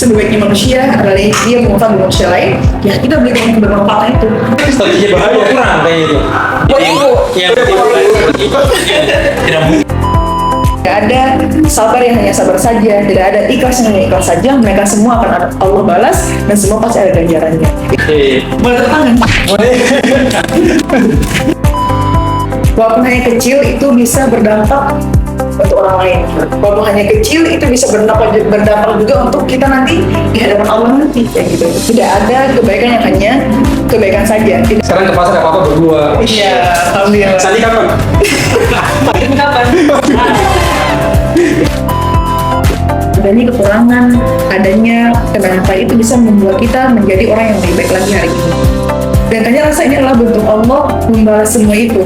sebaiknya manusia adalah dia bermanfaat bagi manusia lain, ya kita berikan yang bermanfaat itu. Strategi bahaya kurang kayak itu. Yang tidak mungkin. Tidak ada sabar yang hanya sabar saja, tidak ada ikhlas yang hanya ikhlas saja. Mereka semua akan Allah balas dan semua pasti ada ganjarannya. Boleh tepuk tangan. Walaupun hanya kecil itu bisa berdampak untuk orang lain. Walaupun hanya kecil itu bisa berdampak juga untuk kita nanti di hadapan Allah nanti, kayak gitu. Tidak ada kebaikan yang hanya kebaikan saja. Sekarang ke pasar apa berdua. Iya, alhamdulillah. Sandi kapan? Kapan? Adanya kekurangan, adanya kenapa itu bisa membuat kita menjadi orang yang lebih baik lagi hari ini. Dan tanya rasa ini adalah bentuk Allah membalas semua itu.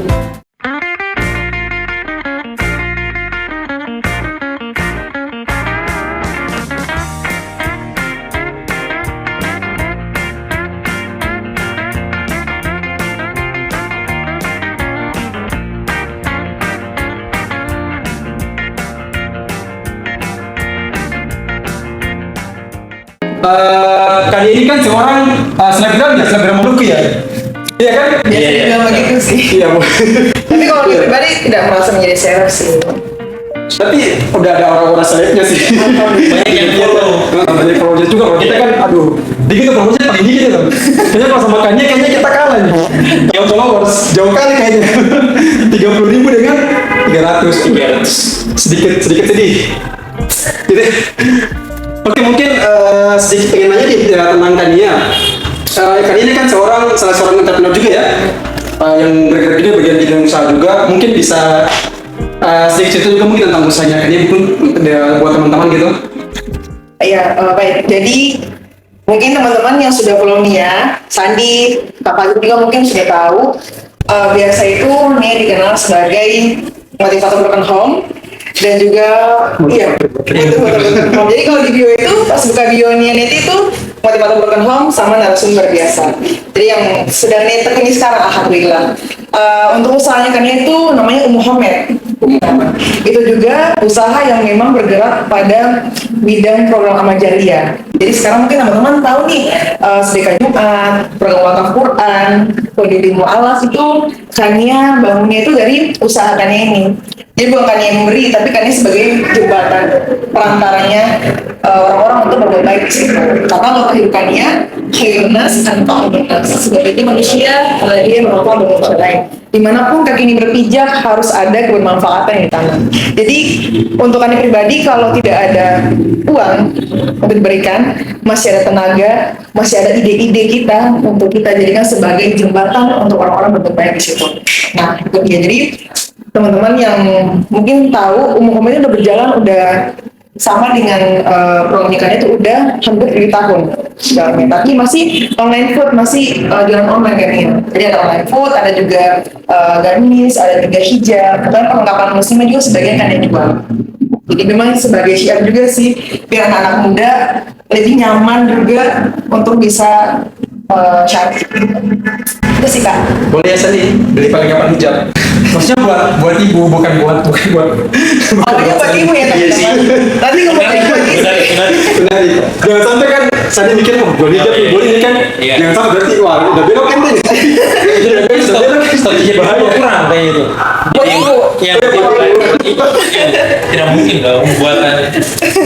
Kali ini kan seorang selebgram Lucky ya? Iya kan? Biasanya bilang begitu sih. Iya Bu. Tapi kalau di pribadi tidak merasa menjadi seleb sih. Tapi udah ada orang-orang selebnya sih. Banyak yang follow. Banyak follow juga. Kalau kita kan, aduh, dikit tuh follow-nya paling dikit tuh. Kayaknya kalau sama Kanye kayaknya kita kalah nih. Yang followers jauh kali kayaknya. 30.000 dengan 300. Sedikit sedih. Gitu. Oke, mungkin sedikit pengen nanya nih tentang Kania. Kania ini kan salah seorang entrepreneur juga ya, yang bergerak juga bagian bidang usaha juga. Mungkin bisa sedikit cerita juga mungkin tentang usahanya Kania, buat teman-teman gitu. Iya, baik. Jadi mungkin teman-teman yang sudah follow Nia, Sandi, Kakak juga mungkin sudah tahu. Biasa itu Nia dikenal sebagai motivator broken home. Dan juga iya betul. Jadi kalau di bio itu pas buka bio Nia itu motivator broken home sama narasumber biasa. Jadi yang sedang Nia tekuni sekarang alhamdulillah. Untuk usahanya kan itu namanya Muhammad. Itu juga usaha yang memang bergerak pada bidang program amal jariah. Jadi sekarang mungkin teman-teman tahu nih sedekah Jumat, program wakaf Quran, kode mu'alas itu Kania bangunnya itu dari usaha Kania ini. Jadi bukan Kania yang memberi, tapi Kania sebagai jembatan perantaranya orang-orang untuk berbuat baik di situ. Karena kalau kehidupan Kania, khairnas tanpa nas. Sebagai manusia, kalau dia bermanfaat bagi manusia lain. Dimanapun kaki ini berpijak harus ada kebermanfaatan yang ditanam. Jadi untuk Kania pribadi, kalau tidak ada uang untuk diberikan, masih ada tenaga, masih ada ide-ide kita untuk kita jadikan sebagai jembatan untuk orang-orang berbuat baik di situ. Nah, itu dia. Jadi teman-teman yang mungkin tahu umumnya udah berjalan udah sama dengan program ikannya itu udah hampir 3 tahun sebenarnya, tapi masih online food, masih jalan online kan ya. Jadi ada online food, ada juga gamis, ada juga hijab, dan perlengkapan muslimnya juga sebagian kan yang jual. Jadi memang sebagai syiar juga sih biar anak-anak muda lebih nyaman juga untuk bisa syarif. Itu sih Kak. Boleh ya Sandi, beli perlengkapan hijab. Maksudnya buat ibu, bukan buat. Awalnya buat ibu ya teman-teman. Nanti kemudian buat ibu. Benar. Jangan sampai kan Sandi mikir, jual hijab boleh ini kan. Jangan sampai berarti wah udah belok kan nih. Strategi bahaya kurang kayak itu. Buat ibu. Yang tidak mungkin dong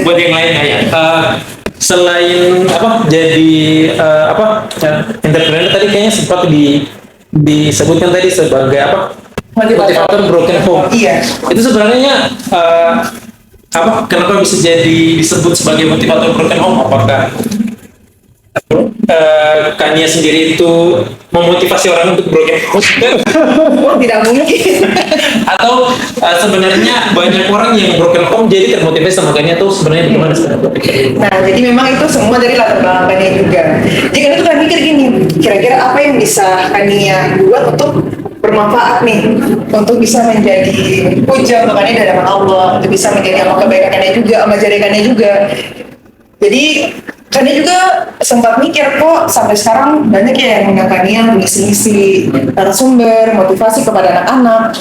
buat yang lain ya. Selain jadi entrepreneur tadi kayaknya sempat disebutkan tadi sebagai motivator broken home. Iya. Itu sebenarnya kenapa bisa jadi disebut sebagai motivator broken home? Apakah Kania sendiri itu memotivasi orang untuk broken home? Oh, tidak mungkin. Atau sebenarnya banyak orang yang broken home jadi termotivasi sama Kania tuh sebenarnya bagaimana sebenarnya? Nah, jadi memang itu semua dari latar belakang Kania juga. Jadi Kania tuh kan mikir gini, kira-kira apa yang bisa Kania buat untuk bermanfaat nih, untuk bisa menjadi puja untuk Kania di hadapan Allah, untuk bisa menjadi amal kebaikan Kania juga, amal jariah Kania juga. Jadi Kania juga sempat mikir kok sampai sekarang banyak ya yang menggunakan Kania mengisi-isi narasumber, motivasi kepada anak-anak.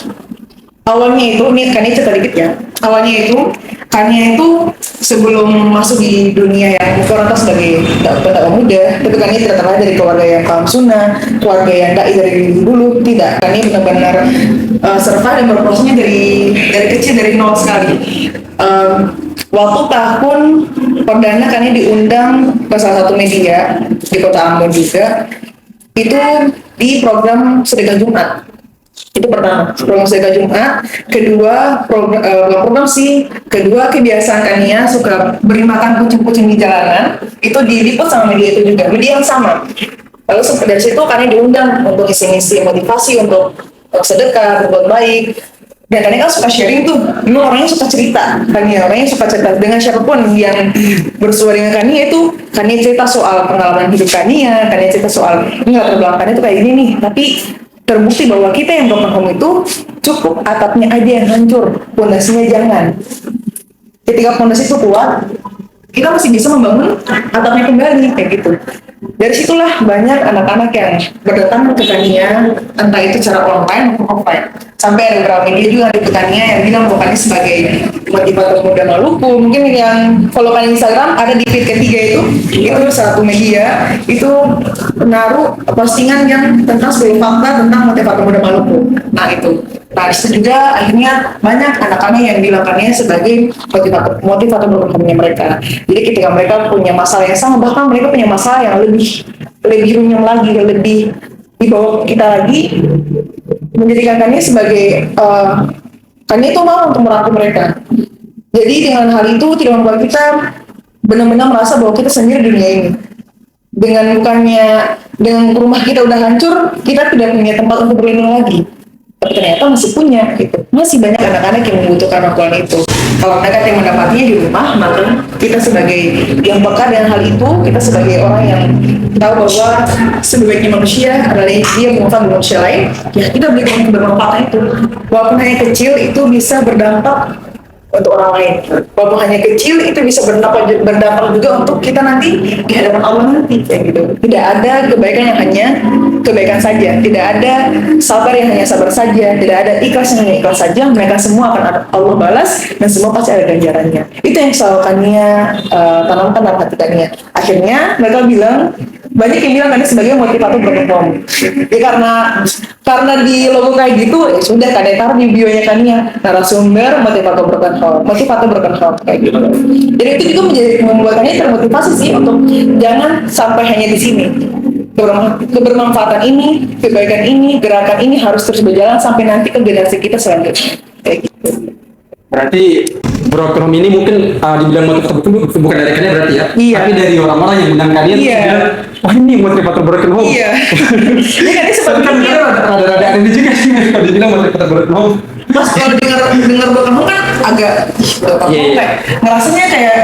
Awalnya itu, ini Kania cerita dikit ya. Awalnya itu Kania itu sebelum masuk di dunia yang Koranta sebagai dakwah muda, tapi Kania tidak terlahir dari keluarga yang paham sunnah, keluarga yang dai dari dulu, tidak. Kania benar-benar survive dan berprosesnya dari kecil, dari nol sekali. Waktu tahun perdana Kania diundang ke salah satu media di kota Ambon juga, itu di program Sedekah Jumat. Itu pertama, program Sedekah Jumat. Kedua, kedua kebiasaan Kania suka beri makan kucing-kucing di jalanan. Itu diliput sama media itu juga, media yang sama. Lalu dari situ Kania diundang untuk isi-isi motivasi untuk sedekah, berbuat baik. Dan Kania kan suka sharing tuh, memang orangnya suka cerita. Kania orangnya suka cerita dengan siapapun yang bersua dengan Kania itu. Kania cerita soal pengalaman hidup Kania cerita soal ini latar belakang Kania tuh kayak gini nih. Tapi terbukti bahwa kita yang broken home itu cukup atapnya aja yang hancur, pondasinya jangan. Ketika pondasi itu kuat, kita masih bisa membangun atapnya kembali kayak gitu. Dari situlah banyak anak-anak yang berdatangan ke Kania, entah itu secara online maupun offline. Sampai ada beberapa media juga di Kania yang bilang bahwa Kania sebagai motivator muda Maluku. Mungkin yang follow Kania Instagram ada di feed ketiga itu satu media itu menaruh postingan yang tentang sebagai fakta tentang motivator muda Maluku. Nah itu. Nah disitu juga akhirnya banyak anak-anak yang bilang Kania sebagai motivator berkembangnya mereka. Jadi ketika mereka punya masalah yang sama, bahkan mereka punya masalah yang lebih runyam lagi, lebih di bawah kita lagi, menjadikan Kania sebagai Kania itu mau untuk merangkul mereka. Jadi dengan hal itu tidak membuat kita benar-benar merasa bahwa kita sendiri di dunia ini. Dengan rumah kita udah hancur, kita tidak punya tempat untuk berlindung lagi. Tapi ternyata masih punya gitu. Masih banyak anak-anak yang membutuhkan rangkulan itu. Kalau mereka yang mendapatnya di rumah, maka kita sebagai yang peka dengan hal itu, kita sebagai orang yang tahu bahwa sebaiknya manusia adalah dia memanfaatkan manusia lain, ya kita berikan kebermanfaatan itu. Walaupun hanya kecil, itu bisa berdampak untuk orang lain. Walaupun hanya kecil, itu bisa berdampak juga untuk kita nanti di hadapan Allah nanti kayak gitu. Tidak ada kebaikan yang hanya kebaikan saja, tidak ada sabar yang hanya sabar saja, tidak ada ikhlas yang hanya ikhlas saja. Mereka semua akan Allah balas dan semua pasti ada ganjarannya. Itu yang selalu Kania tanamkan dalam hati Kania. Akhirnya mereka bilang, banyak yang bilang Kania sebagai motivator broken home. Ya karena di logo kayak gitu, ya sudah Kania taruh di bio-nya Kania, narasumber motivator broken home kayak gitu. Jadi itu juga membuat Kania termotivasi sih untuk jangan sampai hanya di sini. Kebermanfaatan ini, kebaikan ini, gerakan ini harus terus berjalan sampai nanti ke generasi kita selanjutnya. Kayak gitu. Berarti broken home ini mungkin dibilang motivator bukan dari Kania berarti ya? Iya. Tapi dari orang-orang yang menang Kania Iya. bilang, wah ini motivator broken home. Iya. Ini Kania seperti Kan ada ini juga sih kalau dibilang motivator broken home. Mas kalau dengar broken home kan agak broken home Iya. kayak ngerasanya kayak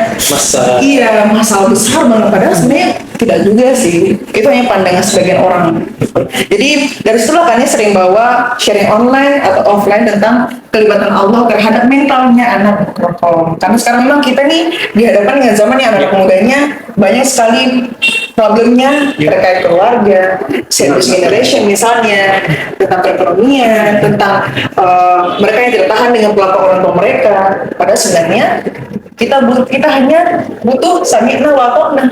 masalah besar banget, padahal sebenarnya tidak juga sih. Itu hanya pandangan sebagian orang. Jadi dari situlah Kania sering bawa sharing online atau offline tentang kelibatan Allah terhadap mentalnya anak broken home. Karena sekarang memang kita nih dihadapkan dengan zaman yang anak mudanya banyak sekali problemnya terkait keluarga, sandwich generation misalnya, tentang perekonomian, tentang mereka yang tidak tahan dengan pelaku orang tua mereka. Padahal sebenarnya kita hanya butuh sami'na wa ata'na.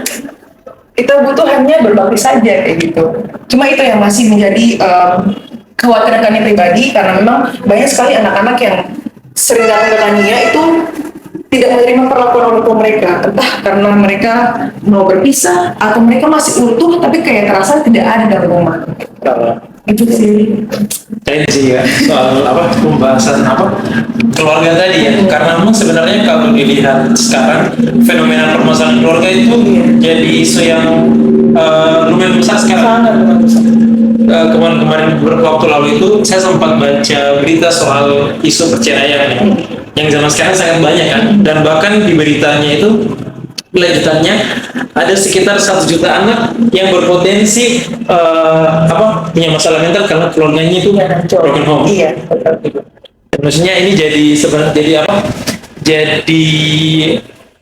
Kita butuh hanya berbakti saja kayak gitu. Cuma itu yang masih menjadi kekhawatiran Kania pribadi, karena memang banyak sekali anak-anak yang sering datang ke Kania itu tidak menerima perlakuan orang tua mereka, entah karena mereka mau berpisah atau mereka masih utuh tapi kayak terasa tidak ada dalam rumah. Itu sih. Ini sih ya soal pembahasan keluarga tadi ya, karena memang sebenarnya kalau dilihat sekarang fenomena permasalahan keluarga itu jadi isu yang lumayan besar sekarang. Kemarin beberapa waktu lalu itu saya sempat baca berita soal isu perceraian yang zaman sekarang sangat banyak kan, dan bahkan di beritanya itu lanjutannya ada sekitar 1 juta anak yang berpotensi punya masalah mental karena keluarganya itu broken home. Iya. Maksudnya ini jadi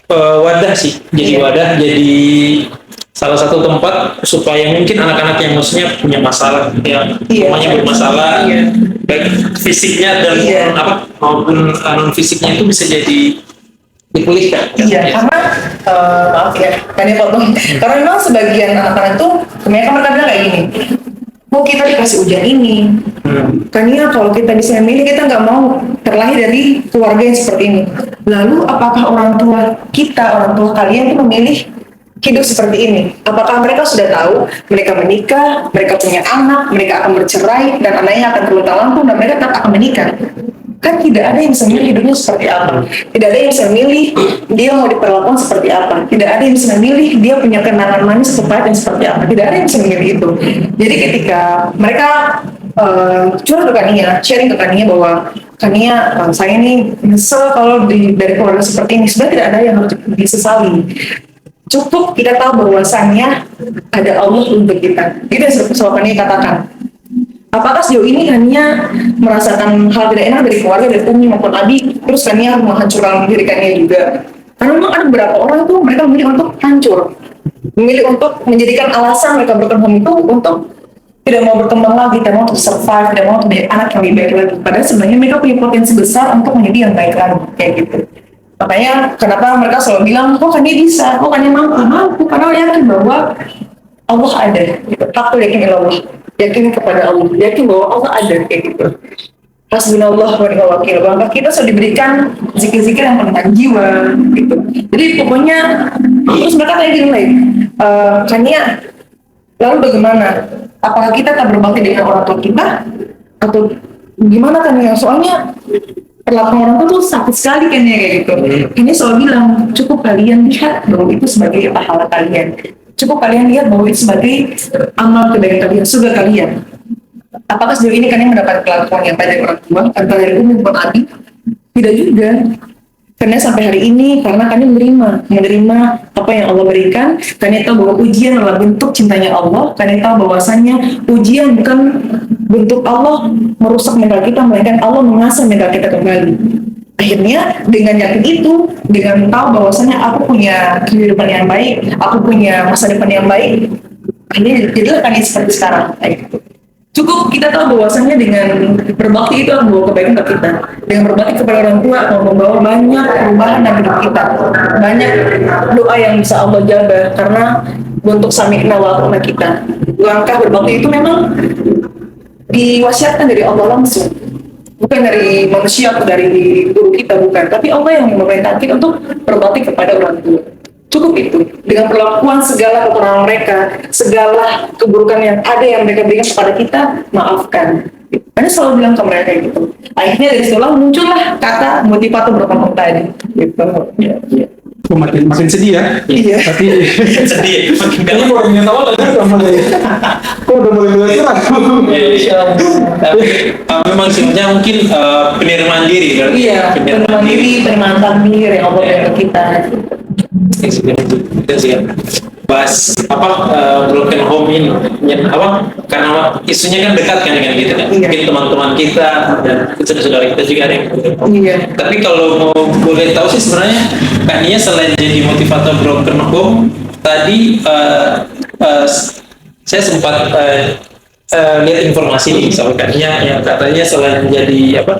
wadah sih, jadi wadah, jadi salah satu tempat supaya mungkin anak-anak yang maksudnya punya masalah, yang semuanya bermasalah, baik fisiknya dan maupun non fisiknya itu bisa jadi dipulihkan. Iya, karena maaf ya, kan ya potong. Karena memang sebagian anak-anak tuh, kebanyakan mereka bilang kayak gini, mau kita dikasih ujian ini, kan ya kalau kita bisa memilih, kita nggak mau terlahir dari keluarga yang seperti ini. Lalu apakah orang tua kita, orang tua kalian tuh memilih hidup seperti ini? Apakah mereka sudah tahu, mereka menikah, mereka punya anak, mereka akan bercerai, dan anaknya akan terluka lampung, dan mereka tetap akan menikah? Kan tidak ada yang bisa memilih hidupnya seperti apa. Tidak ada yang bisa memilih dia mau diperlakukan seperti apa. Tidak ada yang bisa memilih dia punya kenangan manis atau pahit yang seperti apa. Tidak ada yang bisa memilih itu. Jadi ketika mereka curhat ke Kania, sharing ke Kania bahwa Kania, saya ini nyesel kalau dari keluarga seperti ini. Sebenarnya tidak ada yang harus disesali. Cukup kita tahu bahwasannya ada Allah untuk kita. Itu yang selalu Kania katakan. Apakah sejauh ini Kania merasakan hal tidak enak dari keluarga, dari Umi maupun Abi, terus Kania menghancurkan diri Kania juga? Karena memang ada beberapa orang itu mereka memilih untuk hancur, memilih untuk menjadikan alasan mereka berkembang itu untuk tidak mau berkembang lagi, tidak mau untuk survive, tidak mau untuk menjadi anak yang lebih baik lagi. Padahal sebenarnya mereka punya potensi besar untuk menjadi yang baik lagi, kayak gitu. Makanya kenapa mereka selalu bilang, kok Kania bisa, kok Kania mampu, karena yakin bahwa Allah ada, gitu. Aku yakin Allah, yakin kepada Allah, yakin bahwa Allah ada, kayak gitu. Hasbunallah wa ni'mal wakil. Bahwa kita sudah diberikan zikir-zikir yang penentang jiwa, gitu. Jadi pokoknya terus mereka tanya gini lagi, Kania, lalu bagaimana? Apakah kita tak berbakti dengan orang tua kita, atau gimana Kania? Soalnya perlakuan orang tua tuh sakit sekali kan ya, kayak gitu. Ini selalu bilang cukup kalian lihat bahwa itu sebagai pahala kalian. Cukup kalian lihat bahwa itu sebagai amal kebaikan kalian, surga kalian. Apakah sejauh ini kalian mendapat perlakuan yang baik dari orang tua, atau dari umum maupun Abi? Tidak juga. Karena sampai hari ini, karena kalian menerima apa yang Allah berikan, kalian tahu bahwa ujian adalah bentuk cintanya Allah, kalian tahu bahwasannya ujian bukan bentuk Allah merusak mental kita, melainkan Allah mengasah mental kita kembali. Akhirnya dengan yakin itu, dengan tahu bahwasannya aku punya kehidupan yang baik, aku punya masa depan yang baik, akhirnya jadilah kalian seperti sekarang. Cukup kita tahu bahwasannya dengan berbakti itu akan membawa kebaikan ke kita. Dengan berbakti kepada orang tua akan membawa banyak perubahan dalam hidup kita. Banyak doa yang bisa Allah jaga karena untuk sami'na wa ata'na kita. Langkah berbakti itu memang diwasiatkan dari Allah langsung. Bukan dari manusia atau dari guru kita, bukan. Tapi Allah yang memerintahkan kita untuk berbakti kepada orang tua. Cukup itu. Dengan perlakuan segala kekurangan mereka, segala keburukan yang ada yang mereka berikan kepada kita, maafkan. Karena selalu bilang ke mereka gitu. Akhirnya dari situlah muncullah kata motivator berkembang tadi. Gitu. Ya, ya. Kok makin sedih ya? Iya. Tapi Sedih, makin kayaknya dalam. orang yang tahu lah udah mulai. Kok udah mulai belajar? Tapi memang sebenarnya mungkin penerimaan diri berarti. Iya, penerimaan diri, penerimaan takdir yang Allah berikan ke kita. Itu sih bahas apa broken home ini apa karena isunya kan dekat kan dengan kita kan, Iya. mungkin teman-teman kita dan saudara-saudara kita juga ada yang Iya. tapi kalau mau boleh tahu sih sebenarnya Kania selain jadi motivator broken home tadi saya sempat lihat informasi nih sama Kania yang katanya selain jadi apa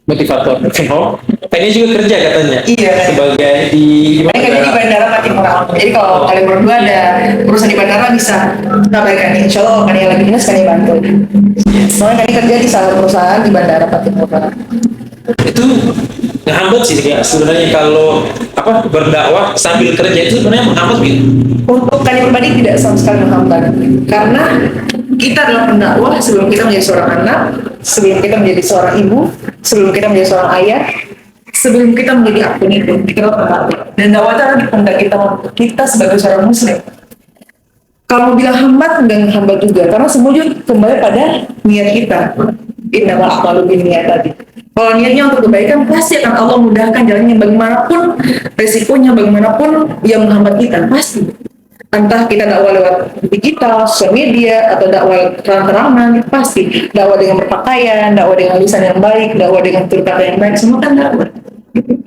motivator broken home Kania juga kerja katanya Iya. sebagai di Mereka kerja di Bandara Patimura. Jadi kalau kalian berdua ada urusan di bandara bisa kabarkan. Insya Allah kalian lagi dinas kalian bantu. Soalnya kalian kerja di salah perusahaan di Bandara Patimura. itu ngehambat sih ya sebenarnya kalau apa berdakwah sambil kerja itu sebenarnya menghambat gitu. Untuk kalian pribadi tidak sama sekali menghambat. Karena kita adalah pendakwah sebelum kita menjadi seorang anak, sebelum kita menjadi seorang ibu, sebelum kita menjadi seorang ayah, sebelum kita menjadi akun itu, kita pendakwah. Dan dakwah itu adalah di pundak kita sebagai seorang muslim. Kalau bilang hambat, enggak hambat juga, karena semua juga kembali pada niat kita. Innamal a'malu binniyat tadi. Kalau niatnya untuk kebaikan, pasti akan Allah mudahkan jalannya bagaimanapun resikonya, bagaimanapun yang menghambat kita, pasti. Entah kita dakwah lewat digital, sosial media, atau dakwah terang-terangan, pasti. Dakwah dengan berpakaian, dakwah dengan lisan yang baik, dakwah dengan tutur kata yang baik, semua kan dakwah.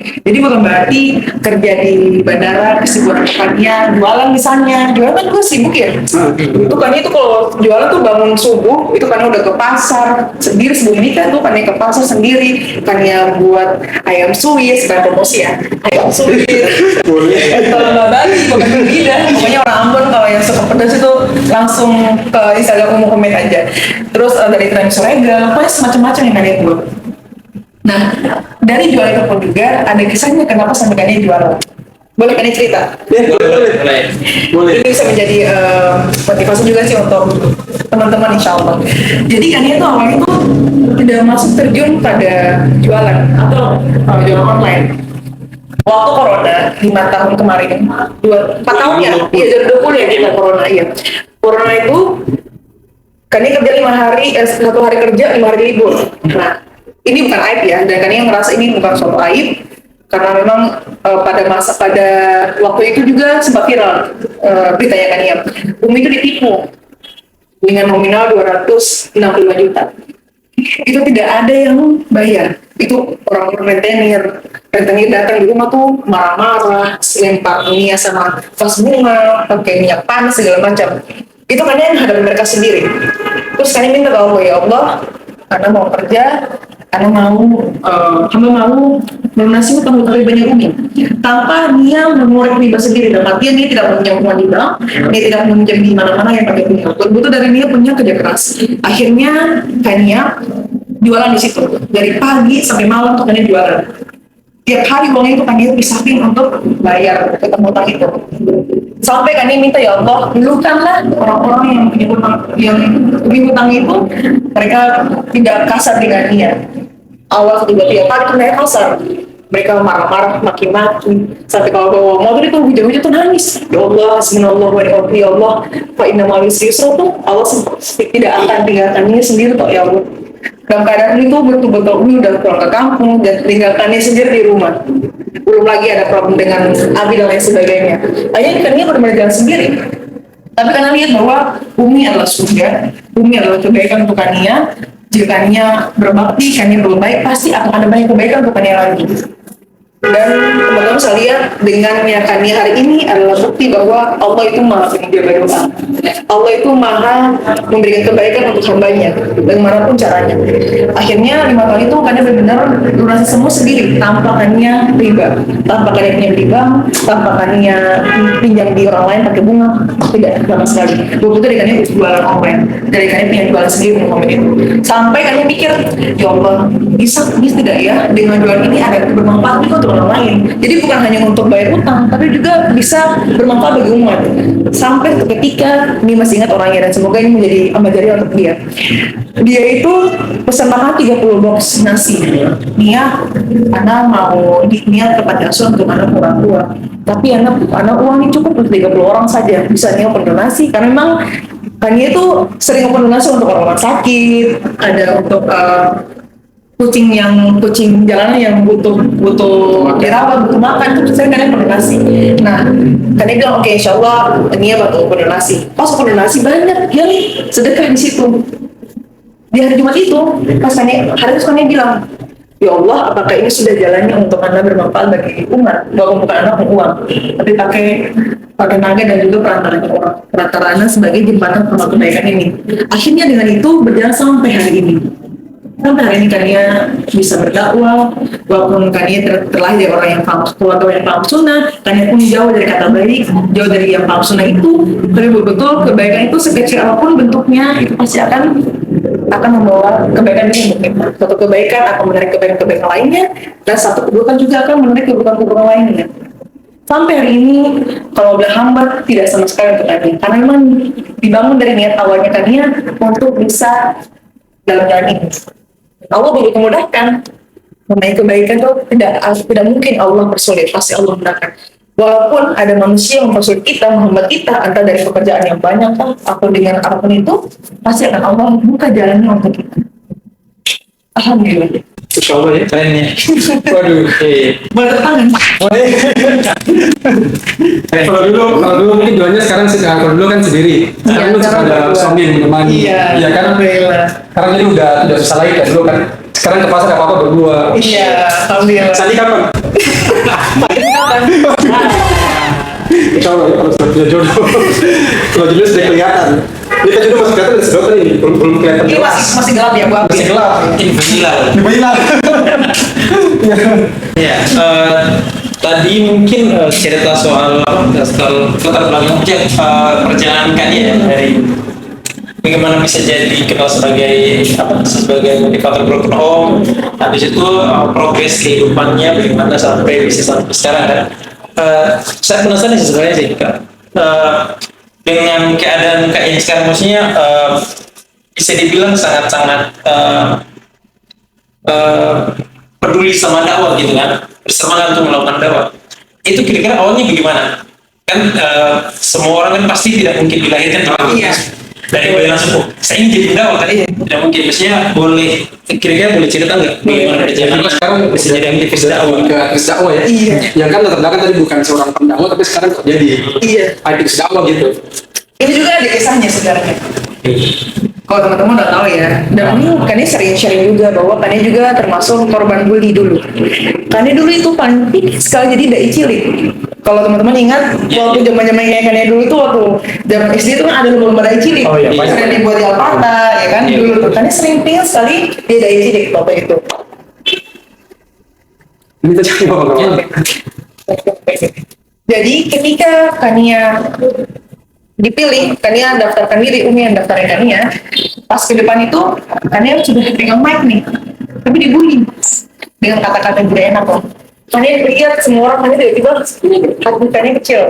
Jadi bukan berarti kerja di bandara kesibukannya jualan misalnya, jualan kan gue sibuk ya. Itu kan itu kalau jualan tuh bangun subuh itu kan udah ke pasar sendiri sebelum nikah tuh kan ke pasar sendiri kan ya buat ayam Swiss kan promosi ya ayam Swiss. Kalau nggak Bali bukan beda. Pokoknya orang Ambon kalau yang suka pedas itu langsung ke Instagram umum komen aja. Terus dari tren Sorega, pokoknya semacam-macam yang kalian buat. Nah, dari jualan itu pun juga ada kisahnya kenapa sampai kalian jualan. Boleh kalian cerita? Boleh. Ini bisa menjadi motivasi juga sih untuk teman-teman insya Allah. Jadi kalian tuh awalnya tuh tidak masuk terjun pada jualan atau jualan online. Waktu corona 5 tahun kemarin, 4 tahun ya, iya 2020 ya kita corona iya. Corona itu kalian kerja 5 hari, 1 hari kerja 5 hari libur. Nah, ini bukan aib ya, dan kalian ngerasa ini bukan suatu aib karena memang pada waktu itu juga sempat viral beritanya kalian. Umi itu ditipu dengan nominal 265 juta. Itu tidak ada yang bayar. Itu orang-orang rentenir datang di rumah tuh marah-marah, lempar minyak sama vas bunga, pakai minyak panas segala macam. Itu kalian hadap mereka sendiri. Terus kalian minta ke Allah, ya Allah, karena mau kerja, karena hamba mau melunasi utang-utang ribanya Umi tanpa dia mengorek riba sendiri. Dan artinya dia tidak punya hubungan di bank, dia tidak meminjam di mana-mana yang pakai punya. Berbutuh dari dia punya kerja keras. Akhirnya Kania jualan di situ dari pagi sampai malam tuh Kania jualan. Tiap hari uangnya itu Kania pisahin untuk bayar utang-utang itu. Sampai Kania minta, ya Allah, dulukanlah orang-orang yang punya hutang, yang punya hutang itu mereka tidak kasar dengan dia. Awal tiba-tiba pagi mereka kasar, mereka marah-marah, maki-maki, sampai kalau bawa motor itu hujan-hujan tuh nangis. Ya Allah, Bismillahirrahmanirrahim, ya Allah, fa inna ma'al usri yusra tuh Allah tidak akan tinggalkannya sendiri kok ya Allah. Dalam keadaan itu betul-betul Umi udah pulang ke kampung dan tinggalkannya sendiri di rumah. Belum lagi ada problem dengan Abi dan lain sebagainya. Akhirnya Kania benar-benar jalan sendiri. Tapi karena lihat bahwa Umi adalah surga, Umi adalah kebaikan untuk Kania. Jika Kania berbakti, Kania berbaik, pasti akan ada banyak kebaikan untuk Kania lagi. Dan teman-teman sekalian, dengan Kania hari ini adalah bukti bahwa Allah itu maha menjaga doa. Allah itu maha memberikan kebaikan untuk hambanya, bagaimanapun caranya. Akhirnya 5 tahun itu Kania benar-benar lunasi semua sendiri, tanpa Kania riba, tanpa Kania pinjam di bank, tanpa Kania pinjam di orang lain pakai bunga, tidak sama sekali. Begitu dari Kania jualan online, dari Kania punya jualan sendiri untuk momen itu. Sampai Kania mikir, ya Allah, bisa tidak ya dengan jualan ini ada bermanfaat juga untuk orang lain. Jadi bukan hanya untuk bayar utang, tapi juga bisa bermanfaat bagi umat. Sampai ketika ini masih ingat orangnya, dan semoga ini menjadi amal jariah untuk dia. Dia itu pesan makan 30 box nasi. Nia mau Nia tempat asuhan untuk anak orang tua. Tapi anak uangnya cukup untuk 30 orang saja. Bisa Nia open donasi karena memang Nia itu sering open donasi untuk orang-orang sakit, ada untuk kucing jalanan yang butuh dirawat, butuh makan, itu saya kadang donasi. Nah, kadang bilang oke, insya Allah Nia bantu donasi. Pas donasi banyak, ya nih sedekah di situ. Di hari Jumat itu, pas hari itu Nia bilang, ya Allah, apakah ini sudah jalannya untuk Anda bermanfaat bagi umat, bahwa bukan anak uang, tapi pakai naga dan juga perantara Anda sebagai jembatan untuk kebaikan ini. Akhirnya dengan itu berjalan sampai hari ini. Sampai hari ini Kania bisa berdakwah, walaupun Kania terlahir dari orang yang paham keluarga yang paham sunnah, Kania pun jauh dari kata baik, jauh dari yang paham sunnah itu. Tapi betul kebaikan itu sekecil apapun bentuknya itu pasti akan membawa kebaikan ini untuk kita. Satu kebaikan akan menarik kebaikan lainnya, dan satu keburukan juga akan menarik keburukan lainnya. Sampai hari ini kalau udah hamba tidak sama sekali untuk Kania, karena memang dibangun dari niat awalnya Kania untuk bisa dalam jalan ini. Allah begitu memudahkan. Mengenai kebaikan itu tidak mungkin Allah persulit, pasti Allah mudahkan. Walaupun ada manusia yang mempersulit kita, menghambat kita, entah dari pekerjaan yang banyak atau dengan apapun itu, pasti akan Allah buka jalannya untuk kita. Alhamdulillah. Insya Allah ya. Keren ya. Waduh. Boleh tangan. Kalau dulu mungkin jualnya sekarang kalau dulu kan sendiri. Sekarang lu suka ada suami yang menemani. Iya kan. Alhamdulillah. Sekarang jadi udah susah lagi kan dulu kan. Sekarang ke pasar apa-apa berdua. Iya, alhamdulillah. Sandi kapan? Kalau sudah punya jodoh, kalau jodoh sudah kelihatan. Ini kan jodoh masih kelihatan, sedot ini belum kelihatan Ini jelas. masih gelap ya, Bu? Masih gelap. Inilah. Dibilang. Ya, tadi mungkin cerita soal soal latar belakang perjalanan kan ya dari bagaimana bisa jadi kenal sebagai motivator broken home. Habis itu progres kehidupannya bagaimana sampai bisa sampai sekarang kan. Saya penasaran sih sebenarnya sih Kak. Dengan keadaan Kak yang sekarang maksudnya bisa dibilang sangat-sangat peduli sama dakwah gitu kan, bersemangat untuk melakukan dakwah. Itu kira-kira awalnya bagaimana? Kan semua orang kan pasti tidak mungkin dilahirkan dakwah. Iya. Dari bayi langsung, saya ingin jadi dakwah kan? Tidak mungkin. Maksudnya boleh, kira-kira boleh cerita nggak? Bagaimana perjalanan sekarang bisa jadi aktivis dakwah? Ke aktivis dakwah ya. Iya. Yang kan latar belakang tadi bukan seorang pendakwah, tapi sekarang kok jadi Iya. aktivis dakwah gitu. Ini juga ada kisahnya sebenarnya. Kalau teman-teman udah tahu ya, dan ini Kani sering sharing juga bahwa Kani juga termasuk korban bully dulu. Kani dulu itu paling sekali jadi dai cilik. Kalau teman-teman ingat, waktu zaman-zaman kayak Kani dulu itu waktu zaman SD itu kan ada lomba dai cilik. Oh iya, banyak. Sering dibuat di Alpata, ya kan? Iya. Dulu tuh Kani sering pingin sekali dia dai cilik waktu itu. Ini terjadi apa? Jadi ketika Kania dipilih, Kania daftarkan diri, Umi yang daftarin Kania. Pas ke depan itu, Kania sudah pegang mic nih, tapi dibully dengan kata-kata tidak enak kok. Kania lihat semua orang Kania tiba-tiba hati Kania kecil.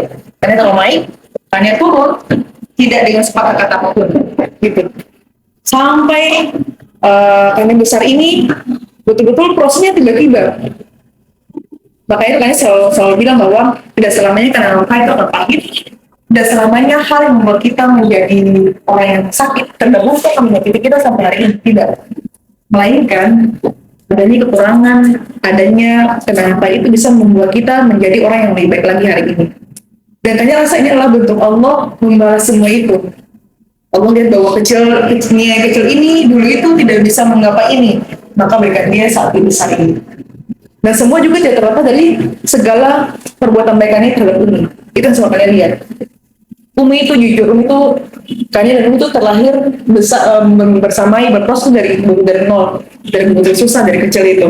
Kania taruh mic, Kania turun, tidak dengan sepatah kata apapun, gitu. Sampai Kania besar ini, betul-betul prosesnya tiba-tiba. Makanya Kania selalu bilang bahwa tidak selamanya karena langkah itu akan pahit. Tidak selamanya hal yang membuat kita menjadi orang yang sakit terdahulu akan menyakiti kita sampai hari ini, tidak. Melainkan adanya kekurangan, adanya kenapa itu bisa membuat kita menjadi orang yang lebih baik lagi hari ini. Dan Kania rasa ini adalah bentuk Allah membalas semua itu. Allah lihat bahwa kecilnya yang kecil ini dulu itu tidak bisa menggapai ini, maka berikan dia saat ini besar ini. Dan semua juga tidak terlepas dari segala perbuatan baikannya terhadap Umi. Itu yang semua kalian lihat. Umi itu jujur, Umi itu Kania dan Umi itu terlahir bersamai berproses dari nol, dari susah dari kecil itu.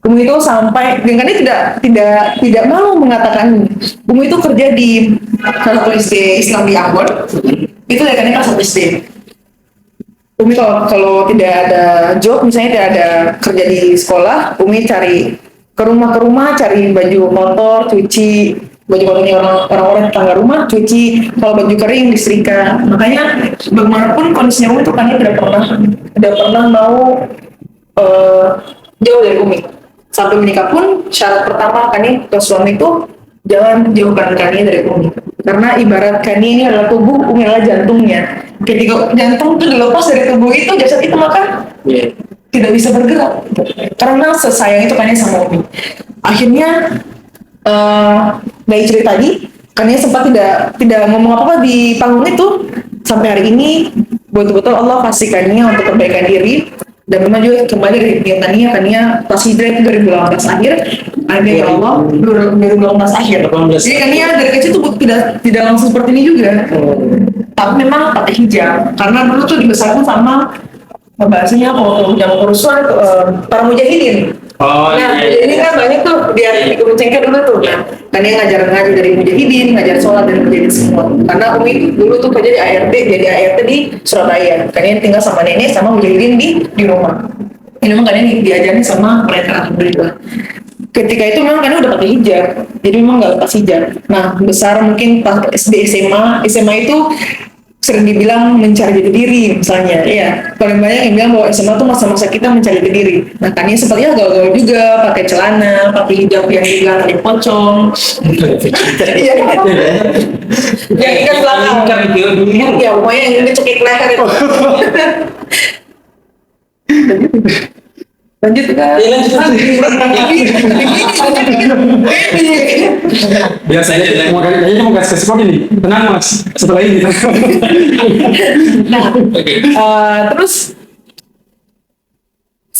Umi itu sampai dengan Kania tidak malu mengatakan Umi itu kerja di salah satu SD Islam di Ambon. Itu ya Kania kelas 1 SD. Umi kalau tidak ada job, misalnya tidak ada kerja di sekolah, Umi cari ke rumah cari baju kotor, cuci baju kotornya orang-orang tetangga rumah, cuci, kalau baju kering disetrika. Makanya bagaimanapun kondisinya Umi itu kan tidak pernah mau jauh dari Umi. Sampai menikah pun syarat pertama Kani ke suami itu jangan jauhkan Kani dari Umi. Karena ibarat Kani ini adalah tubuh, Umi adalah jantungnya. Ketika jantung itu dilepas dari tubuh itu, jasad itu maka tidak bisa bergerak karena sesayang itu Kania sama Umi. Akhirnya dari cerita tadi Kania sempat tidak ngomong apa-apa di panggung itu sampai hari ini. Betul-betul Allah kasih Kania untuk perbaikan diri dan memang juga kembali dari Kania pas hijrah itu 2018 akhir. Akhirnya ya Allah 2018 akhir. Jadi Kania dari kecil tuh tidak langsung seperti ini juga. Tapi memang pakai hijab karena dulu tuh dibesarkan sama bahasanya kalau zaman kerusuhan para mujahidin. Oh, Nah, iya. ini kan banyak tuh di Gunung Cengkeh dulu tuh. Nah, kan dia ngajar dari mujahidin, ngajar sholat dari mujahidin semua. Karena Umi dulu tuh kerja jadi ART di Surabaya. Kan dia tinggal sama nenek sama mujahidin di rumah. Ini memang kalian diajarin sama mereka alhamdulillah. Ketika itu memang kan udah pakai hijab, jadi memang nggak lepas hijab. Nah, besar mungkin pas SD SMA itu sering dibilang mencari jati diri misalnya, ya paling banyak yang bilang bahwa SMA tuh masa-masa kita mencari jati diri. Nah kan ini sepertinya gaul-gaul juga, pakai celana, pakai hijab yang dibilang tadi pocong, iya yang ikat belakang, ya pokoknya yang ini cekik leher itu. Lanjut kan? Iya, lanjut. Biasanya mau kasih kode nih. Tenang Mas, setelah ini. Nah, terus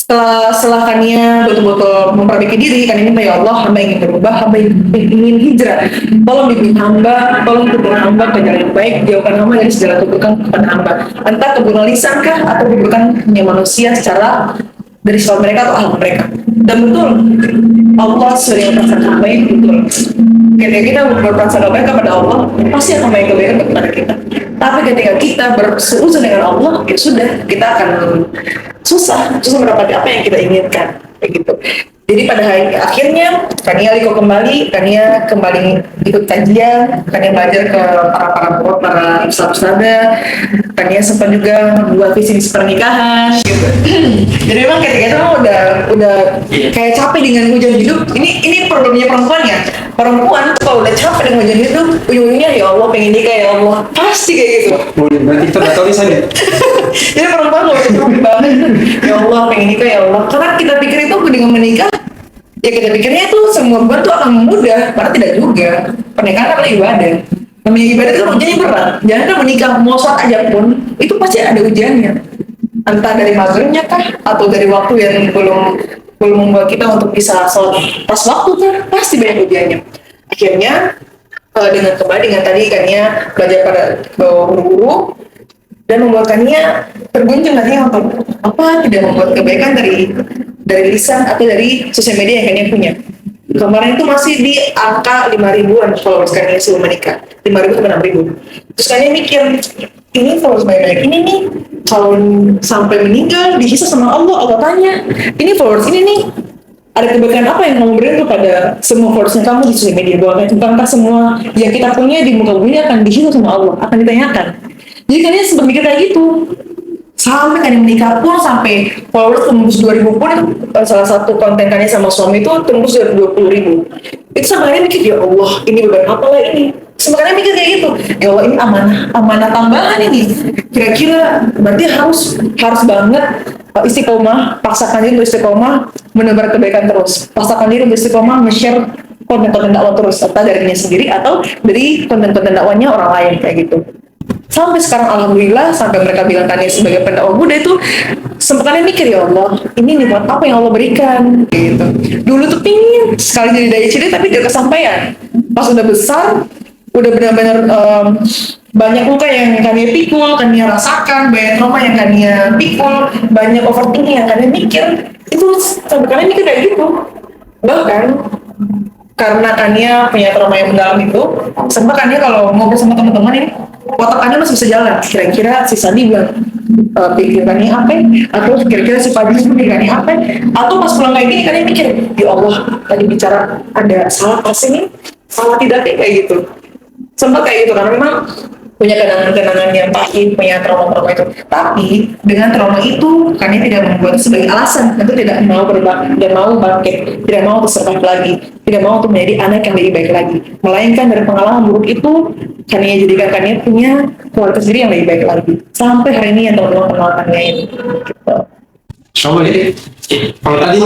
setelah Kania betul-betul memperbaiki diri, Kania minta, ya Allah, hamba ingin berubah, hamba ingin hijrah, tolong bimbing hamba, tolong tubuh hamba ke jalan yang baik, jauhkan hamba dari segala keburukan kepada hamba, entah keburukan lisan kah atau keburukan manusia secara dari sifat mereka atau akhlak mereka. Dan betul, Allah sering merasakan baik, betul. Ketika kita berprasangka baik kepada Allah, pasti akan baik kebaikan kepada kita. Tapi ketika kita berseuzzon dengan Allah, ya sudah, kita akan susah mendapati apa yang kita inginkan, kayak gitu. Jadi pada hari akhirnya Kania Liko kembali, Kania kembali ikut kajian, Kania belajar ke para ustadz-ustadzah, Kania sempat juga buat visi misi pernikahan gitu. Jadi memang ketika itu memang udah kayak capek dengan hujan hidup. Ini problemnya perempuan ya. Perempuan tuh kalau udah capek dengan hujan hidup, ujung-ujungnya ya Allah pengen nikah, ya Allah, pasti kayak gitu. Berarti kita udah tahu nih saya. Jadi perempuan kalau udah capek banget, ya Allah pengen nikah, ya Allah. Karena kita pikir itu dengan menikah, ya kita pikirnya itu semua beban tuh akan mudah, padahal tidak juga. Pernikahan adalah ibadah. Namanya ibadah itu ujiannya berat. Jangan menikah mau sholat aja pun itu pasti ada ujiannya. Entah dari maghribnya kah atau dari waktu yang belum membuat kita untuk bisa sholat pas waktu kan, pasti banyak ujiannya. Akhirnya dengan tadi Kania belajar pada guru dan membuatkannya terguncang nantinya untuk apa tidak membuat kebaikan dari lisan atau dari sosial media yang Kania punya. Kemarin itu masih di angka 5.000-an followers Kania sebelum menikah, 5.000 sampai 6.000. Terus Kania mikir, ini followers banyak ini nih, kalau sampai meninggal dihisab sama Allah tanya, ini followers ini nih, ada kebaikan apa yang kamu berikan kepada semua followers kamu di sosial media? Bukankah semua yang kita punya di muka bumi akan dihisab sama Allah, akan ditanyakan? Jadi Kania sempat mikir kayak gitu. Sampai Kania menikah pun, sampai followers tembus 2.000 pun, salah satu konten Kania sama suami itu tembus 20.000. Itu sampai Kania mikir, ya Allah, ini beban apa lah ini? Sampai Kania mikir kayak gitu, ya Allah, ini amanah tambahan ini. Kira-kira berarti harus banget istiqomah, paksakan diri untuk istiqomah menebar kebaikan terus, paksakan diri untuk istiqomah nge-share konten-konten dakwah terus, entah dari dirinya sendiri atau dari konten-konten dakwahnya orang lain kayak gitu. Sampai sekarang alhamdulillah, sampai mereka bilang Kania sebagai pendakwah Buddha itu sempat Kania mikir, ya Allah, ini nih buat apa yang Allah berikan gitu. Dulu tuh pingin sekali jadi dai cilik tapi tidak kesampaian. Pas udah besar, udah benar-benar banyak luka yang Kania pikul, Kania rasakan, banyak trauma yang Kania pikul, banyak overthinking yang Kania mikir. Itu sampai Kania mikir kayak gitu. Bahkan karena Kania punya trauma yang mendalam itu, sempat Kania kalau ngobrol sama teman-teman ini, otak Kania masih bisa jalan. Kira-kira si Sandi bilang pikirannya apa? Atau kira-kira si Fadli pikirannya apa? Atau pas pulang kayak gini Kania mikir, ya Allah, tadi bicara ada salah pas ini, salah tidak kayak gitu. Sempat kayak gitu karena memang punya kenangan-kenangan yang pahit, punya trauma-trauma itu. Tapi dengan trauma itu, Kania tidak membuat sebagai alasan untuk tidak mau tidak mau bangkit, tidak mau terserah lagi, tidak mau untuk menjadi anak yang lebih baik lagi. Melainkan dari pengalaman buruk itu, Kania jadikan Kania punya kualitas diri yang lebih baik lagi. Sampai hari ini yang teman-teman kenal Kania ini. Gitu. Coba ini, kalau tadi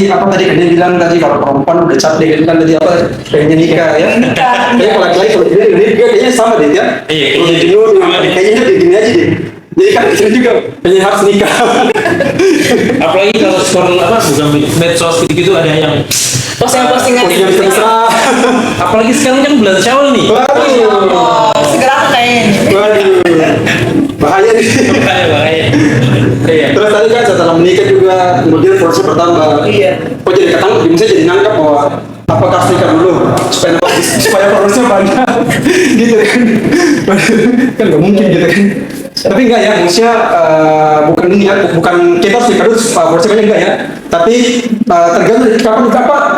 apa tadi Kania bilang tadi kalau perempuan udah capek kan tadi apa pengen nikah ya. Tapi kalau laki-laki kalau dia kayaknya sama deh ya. Iya, Kalau jenuh kayaknya dia gini aja deh. Jadi kan kita juga pengen harus nikah. Apalagi kalau scroll bukan medsos gitu ada yang Postingan yang mesra. apalagi sekarang kan bulan Syawal nih. Waduh. segera kayaknya. Waduh. Bahaya nih. bahaya. Iya. Terus tadi kan setelah menikah juga kemudian followersnya bertambah. Iya. Kok jadi ketangkep, misalnya jadi nangkep bahwa apakah harus nikah dulu supaya followersnya banyak gitu kan. Kan nggak mungkin gitu kan. Tapi enggak ya, maksudnya bukan ini ya, bukan kita harus nikah dulu followersnya banyak enggak ya. Tapi tergantung dari kapan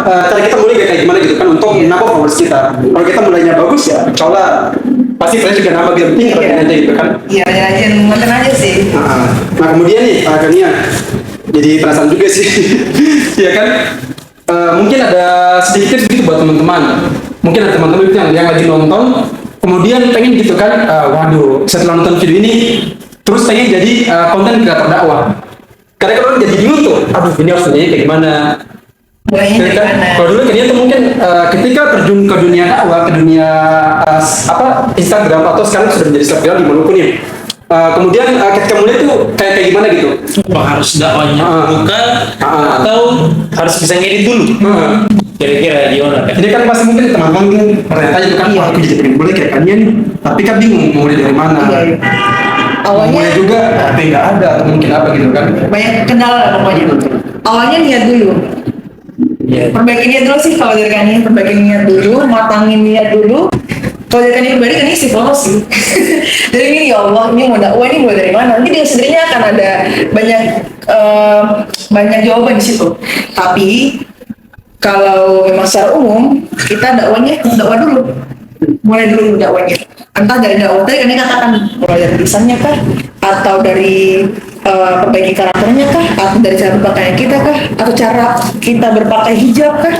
cara kita mulai kayak gimana gitu kan untuk nambah followers kita. Kalau kita mulainya bagus ya, insya Allah pasti saya juga nambah genting kalau aja gitu kan. Iya, rajin ngonten aja sih. Nah kemudian nih Kania jadi penasaran juga sih. Ya kan mungkin ada sedikit buat teman-teman, mungkin ada teman-teman yang lagi nonton kemudian pengen gitu kan, waduh setelah nonton video ini terus pengen jadi konten kreator dakwah. Karena kalau jadi bingung tuh, aduh ini harus nanya kayak gimana. Mulainya dari mana? Kalau dulu Kania tuh mungkin ketika terjun ke dunia dakwah, ke dunia Instagram atau sekarang sudah menjadi selebgram di manapun ya, kemudian ketika mulai tuh kayak gimana gitu? Apa harus dakwanya buka atau harus bisa ngedit dulu? Kira-kira gimana kan? Ini kan pasti mungkin teman-teman mungkin bertanya itu kan, Iya. aku jadi pengen boleh kayak kalian nih, tapi kan bingung mau mulai dari mana. Iya, iya. Awalnya Mulai juga tapi nggak ada atau mungkin apa gitu kan? banyak kendala lah pokoknya. Awalnya niat dulu. Iya. Perbaiki niat dulu sih kalau dari Kania, perbaiki niat dulu, matangin niat dulu. Kalau dari Kania pribadi kan istiqomah sih. Jadi ini ya Allah, ini mau dakwah ini mulai dari mana? Nanti dia sendirinya akan ada banyak jawaban di situ. Tapi kalau memang secara umum kita dakwah dulu, mulai dulu dakwanya. Entah dari dakwah tadi Kania katakan mulai dari tulisannya kah, atau dari perbaiki karakternya kah, atau dari cara berpakaian kita kah, atau cara kita berpakai hijab kah?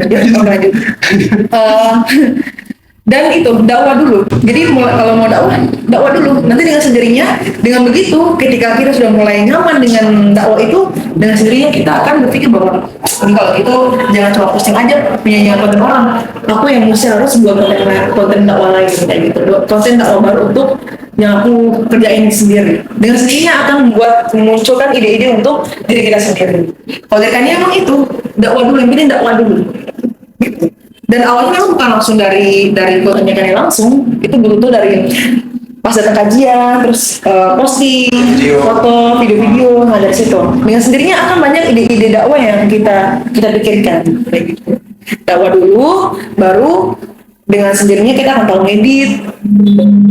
Lanjut. Dan itu dakwah dulu. Jadi kalau mau dakwah dulu. Nanti dengan sendirinya, dengan begitu, ketika kita sudah mulai nyaman dengan dakwah itu, dengan sendirinya kita akan berpikir bahwa ini kalau gitu jangan cuma posting aja punya konten orang. Aku yang mesti harus buat konten dakwah lain kayak gitu. Konten dakwah baru untuk yang aku kerjain sendiri. Dengan sendirinya akan memunculkan ide-ide untuk diri kita sendiri. Kalau dari Kania emang itu dakwah dulu, yang penting dakwah dulu. Gitu. Dan awalnya memang bukan langsung dari kontennya Kania langsung, itu butuh dari pas datang kajian, terus posting, foto, video-video, nah dari situ. Dengan sendirinya akan banyak ide-ide dakwah yang kita pikirkan, kayak gitu. Dakwah dulu, baru dengan sendirinya kita akan tahu ngedit.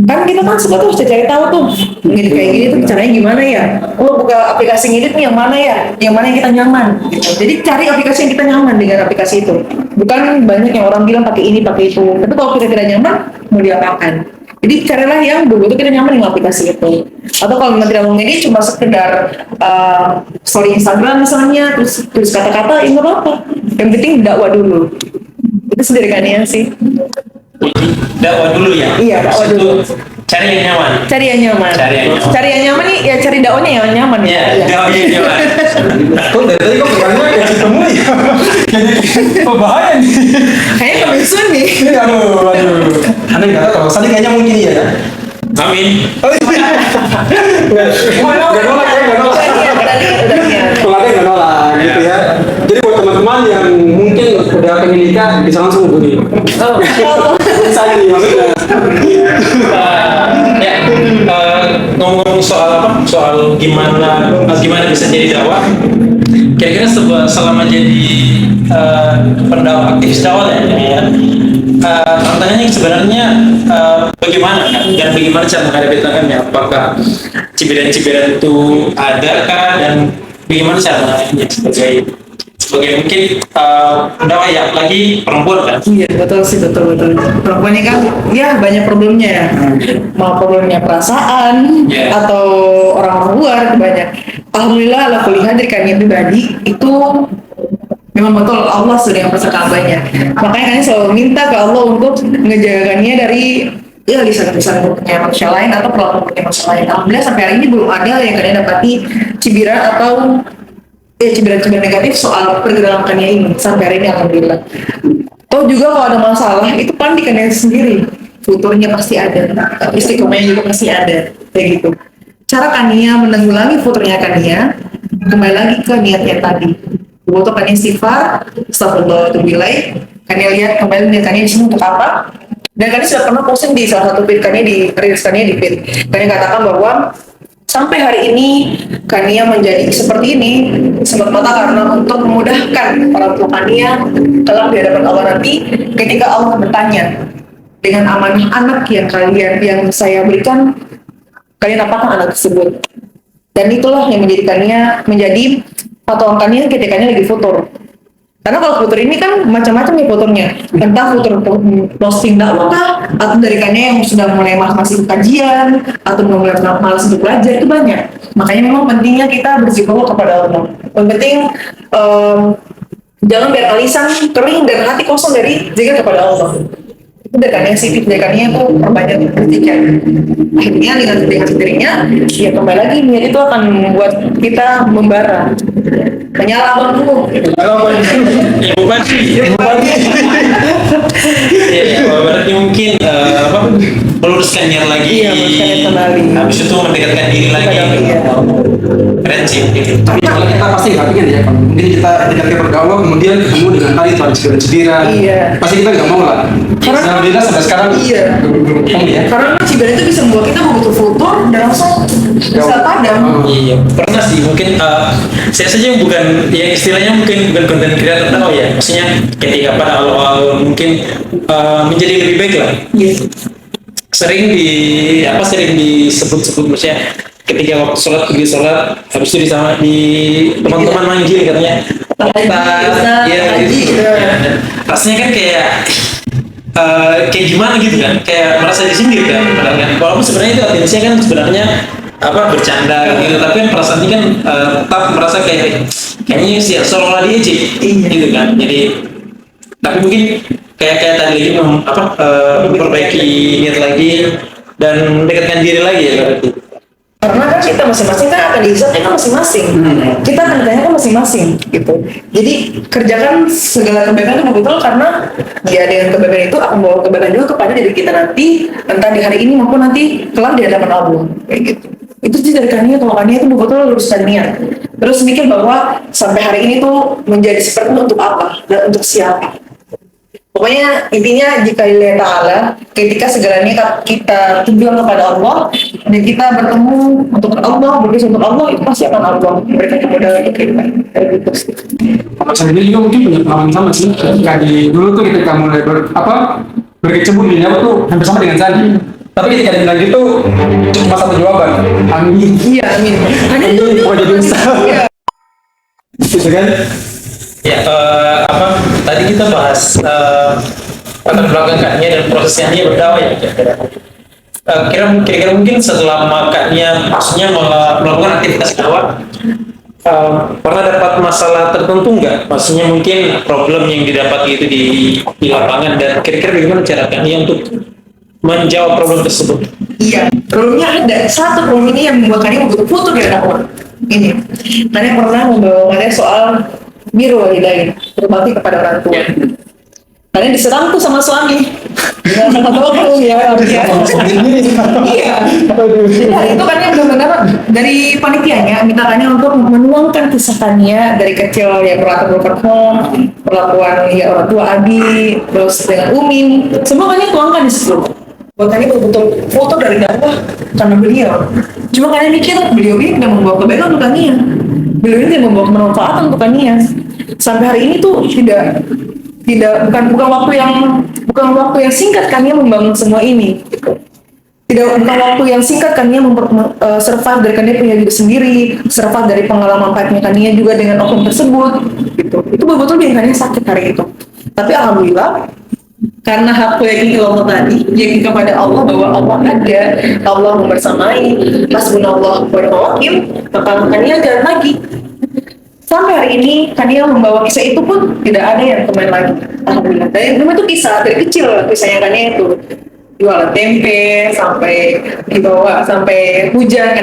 Kan kita kan suka tuh cari tahu tuh ngedit kayak gini tuh caranya gimana ya. Oh, buka aplikasi ngedit nih yang mana ya, yang mana yang kita nyaman gitu. Jadi cari aplikasi yang kita nyaman dengan aplikasi itu. Bukan banyak yang orang bilang pakai ini pakai itu, tapi kalau kita tidak nyaman mau diapakan. Jadi carilah yang betul-betul kita nyaman dengan aplikasi itu. Atau kalau memang tidak mau ngedit cuma sekedar story Instagram misalnya, terus tulis kata-kata, ini nggak apa-apa. Yang penting dakwah dulu. Itu sendiri kan ya sih. Dakwah dulu ya. Iya, dakwah Terus dulu. itu cari yang nyaman. Cari yang nyaman. Cari yang nyaman nih ya, cari dakwahnya yang nyaman Iya, ya. dakwah yang nyaman. Kok dari tadi kok pegangnya kayak ketemu ya? Kok bahaya nih? Kayaknya kebiasaan nih. Ini aduh. Aneh nggak tahu kalau Sandi kayaknya mungkin iya kan? Amin. Oh iya. Nggak nolak ya, nggak nolak. Udah niat. Kalau ada nggak nolak gitu ya. Jadi buat teman-teman yang mungkin udah pengen nikah bisa langsung hubungi. Sandi maksudnya. Ngomong soal apa? Soal gimana bisa jadi dakwah. Kira-kira selama jadi pendakwah aktif dakwah ya, tantangannya sebenarnya bagaimana kan? Dan bagaimana cara menghadapi tantangannya? Apakah cibiran-cibiran itu ada kah? Dan bagaimana cara menghadapinya sebagai mungkin pendakwah ya, apalagi perempuan kan? Iya betul sih, betul. Perempuan ini kan ya banyak problemnya ya. Mau problemnya perasaan Yeah. atau orang luar banyak. Alhamdulillah Allah kulihat dari Kania pribadi itu memang betul Allah sudah yang persiapkan banyak. Makanya Kania selalu minta ke Allah untuk ngejagakannya dari ya lisan-lisan buruknya manusia lain atau perlakuan buruknya manusia lain. Alhamdulillah sampai hari ini belum ada yang Kania dapati cibiran atau cibiran-cibiran negatif soal pergerakan Kania ini sampai hari ini alhamdulillah. Toh juga kalau ada masalah itu kan di Kania sendiri, futurnya pasti ada, istiqomahnya juga pasti ada, kayak gitu. Cara Kania menanggulangi futurnya Kania kembali lagi ke niatnya tadi. Butuh Kania istighfar, astagfirullah wa billahi. Kania lihat kembali niat Kania di sini untuk apa? Dan Kania sudah pernah posting di salah satu feed Kania di reels Kania di feed. Kania katakan bahwa sampai hari ini Kania menjadi seperti ini semata-mata karena untuk memudahkan orang tua Kania kelak di hadapan Allah nanti ketika Allah bertanya dengan amanah anak yang saya berikan, kalian apakah anak tersebut? Dan itulah yang menjadi patokan Kania ketika Kania lagi futur. Karena kalau futur ini kan macam-macam ya futurnya. Entah futur posting dakwah kah, atau dari Kania yang sudah mulai masih kajian, atau mulai malas untuk belajar, itu banyak. Makanya memang pentingnya kita berzikir kepada Allah. Yang penting jangan biar lisan kering dan hati kosong dari zikir kepada Allah. Itu dari Kania sih, dari Kania itu perbanyak berzikir. Akhirnya dengan sendirinya, ya kembali lagi niat itu akan membuat kita membara. Menyala bangku. Ibu Pati. Ya, berarti mungkin meluruskan niat lagi. Iya, meluruskan niat kembali. Habis itu mendekatkan diri lagi. Iya. Keren sih gitu. Tapi kalau kita pasti nggak pengen ya, kalau mungkin kita tidak bergaul kemudian ketemu dengan tadi tuan cibiran. Iya. Pasti kita nggak mau lah. Karena- Alhamdulillah sampai sekarang Iya. belum ketemu ya. Karena cibiran itu bisa membuat kita begitu foto dan langsung bisa padam. Iya, pernah sih mungkin saya saja bukan ya istilahnya mungkin bukan konten kreator tahu ya, maksudnya ketika pada awal-awal mungkin menjadi lebih baik lah. Iya. Sering disebut-sebut maksudnya ketika waktu sholat pergi sholat habis itu di teman-teman manggil katanya Ustaz, iya Haji, gitu. ya. Ya, dan rasanya kan kayak kayak gimana gitu kan, kayak merasa disindir kan, padahal kan walaupun sebenarnya itu artinya kan sebenarnya bercanda gitu, tapi kan perasaan ini kan tetap merasa kayaknya sih seolah-olah diejek gitu kan. Jadi tapi mungkin kayak tadi lagi memperbaiki niat lagi dan mendekatkan diri lagi ya berarti. Karena kan kita masing-masing kan akan dihisapnya kan masing-masing. Kita akan ditanya kan masing-masing gitu. Jadi kerjakan segala kebaikan itu betul karena ya dengan kebaikan itu akan membawa kebaikan juga kepada diri kita nanti, entah di hari ini maupun nanti kelak di hadapan Allah kayak gitu. Itu sih dari Kania, kalau Kania itu betul-betul luruskan niat. Terus mikir bahwa sampai hari ini tuh menjadi seperti itu untuk apa dan untuk siapa. Pokoknya intinya jika lillahi ta'ala, ketika segala niat kita tujuan kepada Allah dan kita bertemu untuk Allah, berbisnis untuk Allah, itu pasti akan Allah memberikan kemudahan untuk kita. Kayak gitu sih. Kalau saya sendiri juga mungkin punya pengalaman sama sih. Ketika dulu tuh ketika mulai berkecimpung di dunia tuh hampir sama dengan Sandi. Tapi ketika dia bilang gitu cuma satu jawaban, amin. Iya, amin. Ada itu Mau jadi ustaz. Iya. Gitu kan? Ya, tadi kita bahas latar belakang Kak Nia dan prosesnya Nia berdakwah ya kira-kira. Kira-kira mungkin setelah Kak Nia maksudnya melakukan aktivitas dakwah, pernah dapat masalah tertentu nggak? Maksudnya mungkin problem yang didapati itu di lapangan, dan kira-kira bagaimana cara Kak Nia untuk menjawab problem tersebut? Iya, problemnya ada. Satu problem ini yang membuat kalian butuh foto dari dakwah. Ini, kalian pernah membawa kalian soal biru walidain, berbakti kepada orang tua. Kalian diserang tuh sama suami. Ya, sama tahu ya. Iya. Nah, itu kan yang benar-benar dari panitianya minta kalian untuk menuangkan kisah Kania dari kecil ya, perlakuan ya orang tua Abi, terus dengan Umin, semua kalian tuangkan di situ. Buat kalian betul-betul foto dari dakwah karena beliau. Cuma kalian mikir beliau ini tidak membawa kebaikan untuk kalian. Beliau ini tidak membawa kemanfaatan untuk kalian. Sampai hari ini tuh bukan waktu yang singkat kalian membangun semua ini. Bukan waktu yang singkat kalian survive dari kalian punya diri sendiri, survive dari pengalaman pahitnya kalian juga dengan oknum tersebut. Gitu. Itu betul-betul bikin kalian sakit hari itu. Tapi alhamdulillah, karena aku yakin Allah tadi, yakin kepada Allah bahwa Allah ada, Allah membersamai, hasbunallah wa ni'mal wakil, maka kalian jalan lagi. Sampai hari ini kalian membawa kisah itu pun tidak ada yang kemarin lagi. Alhamdulillah. Dari dulu itu dari kecil kisahnya kalian itu jualan tempe sampai dibawa sampai hujan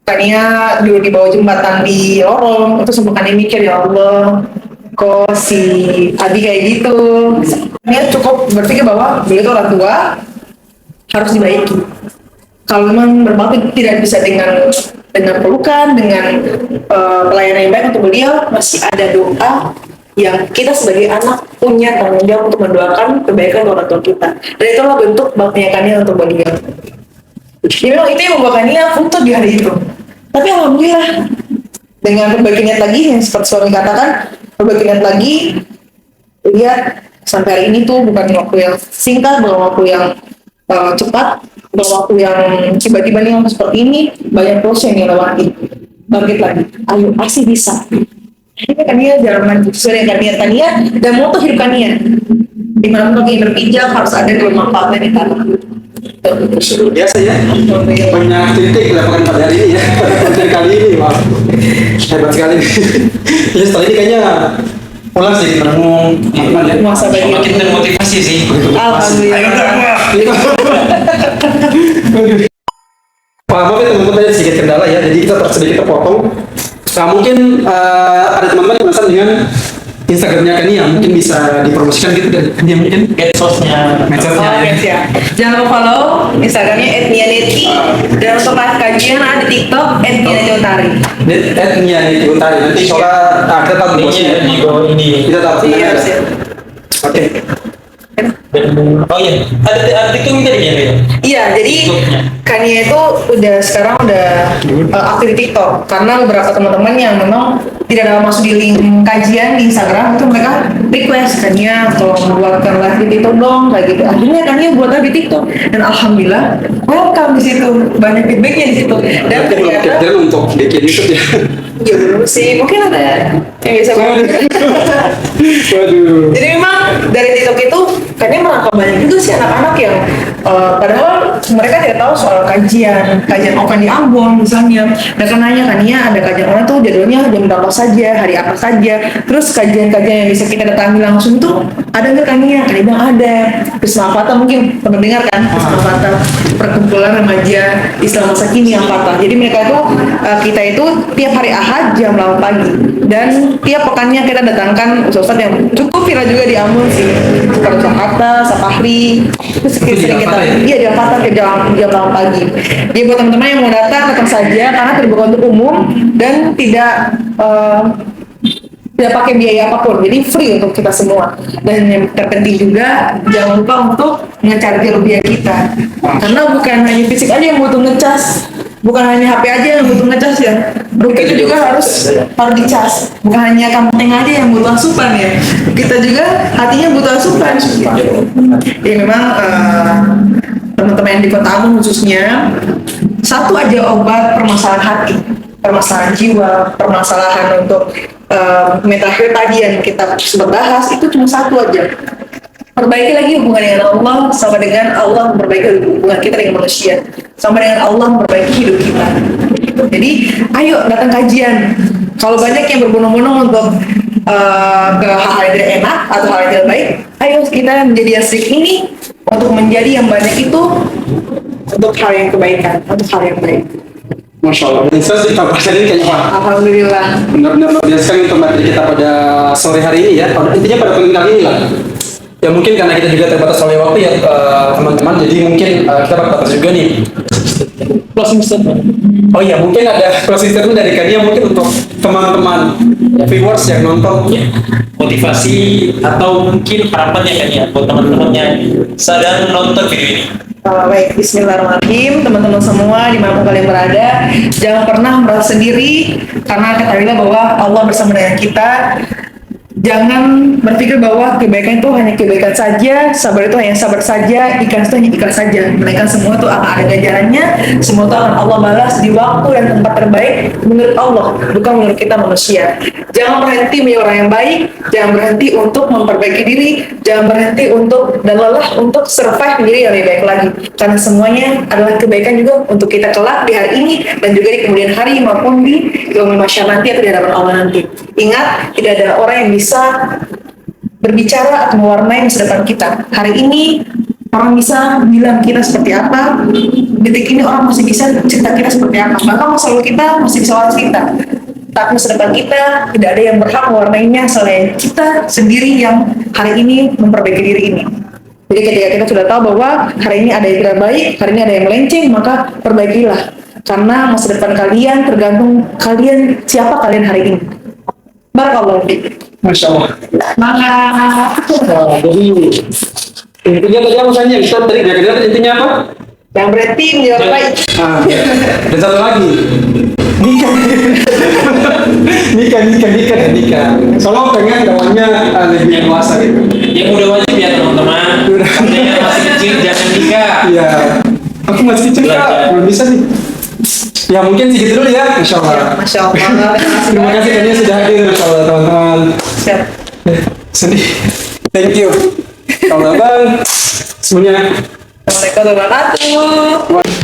kalian dulu di bawah jembatan di lorong itu semua kalian mikir ya Allah kok si Adi kayak gitu. Kalian cukup berpikir bahwa beliau itu orang tua harus dibaiki. Kalau memang berbakti tidak bisa dengan pelukan, dengan pelayanan yang baik untuk beliau, masih ada doa yang kita sebagai anak punya tanggung jawab untuk mendoakan kebaikan orang tua kita. Dan itulah bentuk baktinya kalian untuk beliau. Jadi memang itu yang membuat kalian foto di hari itu. Tapi alhamdulillah dengan berbagai niat lagi yang seperti suami katakan, berbagai niat lagi, lihat sampai hari ini tuh bukan waktu yang singkat, bukan waktu yang cepat, bukan waktu yang tiba-tiba nih yang seperti ini, banyak proses yang dilewati. Bangkit lagi, ayo pasti bisa. Ini kan dia jalan lagi sesuai dengan niat kalian dan moto hidup kalian. Dimana pun kalian berpijak harus ada dua manfaatnya di tanah. Biasa ya, banyak titik dilakukan pada hari ini ya, pada konten kali ini, wah hebat sekali. Ya setelah ini kayaknya pulang sih ketemu teman-teman ya. Masa bagi Makin termotivasi sih. alhamdulillah. Maaf ya teman-teman, tadi sedikit kendala ya, jadi kita sedikit terpotong. Nah mungkin ada teman-teman yang penasaran dengan Instagramnya kan ya mungkin bisa dipromosikan gitu dan dia mungkin Medsosnya. medsosnya Oh, ya. yes, ya. Jangan lupa follow Instagramnya @nianeti dan untuk live kajian ada TikTok @nianetiutari. Nya di Utari nanti soalnya kita tahu Ini bosnya di bawah ini. kita tahu Iya, ya. siap. Oke. Oh iya, ada TikTok juga ya? Iya, jadi TikToknya. Kanye itu sekarang udah aktif di TikTok karena beberapa teman-teman yang memang tidak ada masuk di link kajian di Instagram itu mereka request Kanye kalau membuatkan live di TikTok dong kayak gitu. Akhirnya Kanye buat live di TikTok dan alhamdulillah welcome di situ, banyak feedbacknya di situ dan Nanti belum ternyata kepikiran untuk bikin YouTube ya. ya belum sih, mungkin ada yang bisa bantu. Waduh. Jadi memang dari TikTok itu kayaknya merangkap banyak juga sih anak-anak yang padahal mereka tidak tahu soal kajian offline di Ambon misalnya. Mereka nanya kan ya ada kajian online tuh jadwalnya jam berapa saja, hari apa saja. Terus kajian-kajian yang bisa kita datangi langsung tuh ada nggak kan ya? Kan bilang ada. Prisma Fata mungkin pernah dengar kan? Prisma Fata perkumpulan remaja Islam masa kini yang Fata. Jadi mereka itu kita itu tiap hari Ahad jam 8 pagi dan tiap pekannya kita datangkan ustadz yang cukup viral juga di Ambon sih seperti Jakarta, Sapahri itu sering kita iya di Jakarta ke jam 8 pagi. Jadi buat teman-teman yang mau datang saja karena terbuka untuk umum dan tidak pakai biaya apapun, jadi free untuk kita semua. Dan yang terpenting juga jangan lupa untuk nge-charge rupiah kita karena bukan hanya fisik aja yang butuh ngecas, bukan hanya HP aja yang butuh ngecas ya, rupiah itu juga harus dicas. Bukan hanya kampung aja yang butuh asupan ya, kita juga hatinya butuh asupan. Ya memang teman-teman yang di Kota Ambon khususnya satu aja obat permasalahan hati, permasalahan jiwa, permasalahan untuk mental health tadi yang kita sempat bahas itu cuma satu aja. Perbaiki lagi hubungan dengan Allah sama dengan Allah memperbaiki hubungan kita dengan manusia, sama dengan Allah memperbaiki hidup kita. Jadi ayo datang kajian. Kalau banyak yang berbondong-bondong untuk ke hal-hal yang tidak enak atau hal yang tidak baik, ayo kita menjadi yang sedikit ini untuk menjadi yang banyak itu untuk hal yang kebaikan, untuk hal yang baik. Masya Allah. Dan saya sih Pak ini kayaknya Pak Alhamdulillah. benar-benar luar biasa sekali untuk materi kita pada sore hari ini ya. Intinya pada pagi kali ini lah. Ya mungkin karena kita juga terbatas oleh waktu ya teman-teman. Jadi mungkin kita terbatas juga nih. Closing statement. Oh iya mungkin ada closing statement dari Kania mungkin untuk teman-teman viewers yang nonton. Ya, motivasi atau mungkin harapannya kan ya buat teman-teman yang sedang nonton video ini. Baik, bismillahirrahmanirrahim. Teman-teman semua dimanapun kalian berada, jangan pernah merasa sendiri karena ketahuilah bahwa Allah bersama dengan kita. Jangan berpikir bahwa kebaikan itu hanya kebaikan saja, sabar itu hanya sabar saja, ikhlas itu hanya ikhlas saja. Mereka semua itu akan ada ganjarannya, semua itu akan Allah balas di waktu dan tempat terbaik menurut Allah, bukan menurut kita manusia. Jangan berhenti menjadi orang yang baik, jangan berhenti untuk memperbaiki diri, jangan berhenti untuk dan lelah untuk survive menjadi yang lebih baik lagi. Karena semuanya adalah kebaikan juga untuk kita kelak di hari ini dan juga di kemudian hari maupun di yaumul mahsyar nanti atau di hadapan Allah nanti. Ingat, tidak ada orang yang bisa berbicara atau mewarnai masa depan kita. Hari ini orang bisa bilang kita seperti apa, detik ini orang masih bisa cerita kita seperti apa, bahkan masa lalu kita masih bisa waras kita. Tapi masa depan kita tidak ada yang berhak mewarnainya selain kita sendiri yang hari ini memperbaiki diri ini. Jadi ketika kita sudah tahu bahwa hari ini ada yang tidak baik, hari ini ada yang melenceng, maka perbaikilah. Karena masa depan kalian tergantung kalian siapa kalian hari ini. Barakallahu fiik. Masya Allah. Semangat. Jadi intinya tadi apa tanya Ustaz tadi kira-kira intinya apa? Yang berarti menjawab baik. Dan satu lagi nikah. nikah. Soalnya pengen daunnya lebih dewasa gitu. Yang udah wajib ya teman-teman. Yang masih kecil jangan nikah. Iya. Aku masih kecil Kak, belum bisa nih. Ya mungkin segitu dulu ya, Masya Allah. Masya Allah. Terima kasih kalian sudah hadir, Masya Allah teman-teman. Siap. Sedih. Thank you. Kalau abang, semuanya. Assalamualaikum warahmatullahi wabarakatuh.